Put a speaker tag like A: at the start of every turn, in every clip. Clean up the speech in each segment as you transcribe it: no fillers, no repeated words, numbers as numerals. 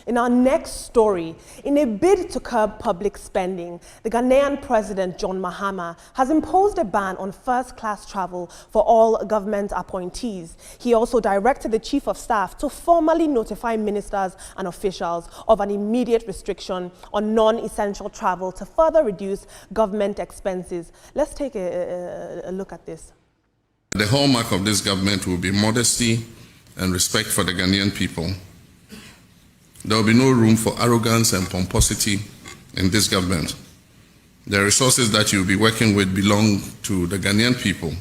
A: In our next story, in a bid to curb public spending, the Ghanaian President John Mahama has imposed a ban on first-class travel for all government appointees. He also directed the Chief of Staff to formally notify ministers and officials of an immediate restriction on non-essential travel to further reduce government expenses. Let's take a look at this.
B: The hallmark of this government will be modesty and respect for the Ghanaian people. There will be no room for arrogance and pomposity in this government. The resources that you'll be working with belong to the Ghanaian people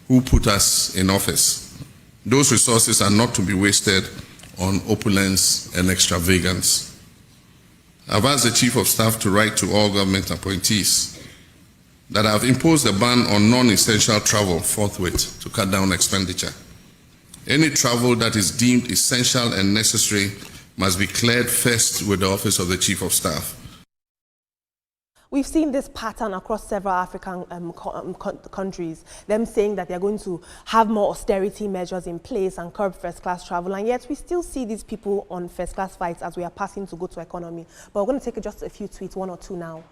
B: who put us in office. Those resources are not to be wasted on opulence and extravagance. I've asked the Chief of Staff to write to all government appointees that I've imposed a ban on non-essential travel forthwith to cut down expenditure. Any travel that is deemed essential and necessary must be cleared first with the Office of the Chief of Staff.
A: We've seen this pattern across several African countries, them saying that they're going to have more austerity measures in place and curb first-class travel, and yet we still see these people on first-class flights as we are passing to go to economy. But we're going to take just a few tweets, one or two now.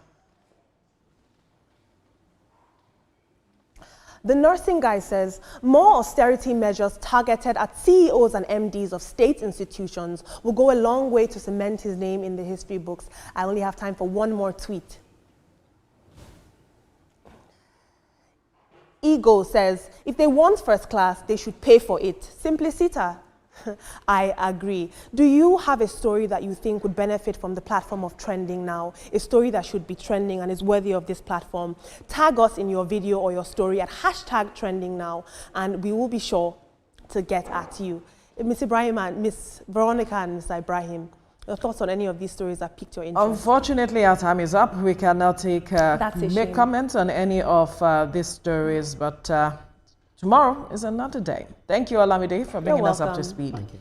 A: The nursing guy says, more austerity measures targeted at CEOs and MDs of state institutions will go a long way to cement his name in the history books. I only have time for one more tweet. Ego says, if they want first class, they should pay for it. Simpliciter. I agree. Do you have a story that you think would benefit from the platform of trending now? A story that should be trending and is worthy of this platform? Tag us in your video or your story at #trendingnow, and we will be sure to get at you. Ms. Ibrahim and Ms. Veronica and Mr. Ibrahim, your thoughts on any of these stories that piqued your interest?
C: Unfortunately, our time is up. We cannot make comments on any of these stories, but tomorrow is another day. Thank you, Olamide, for bringing us up to speed.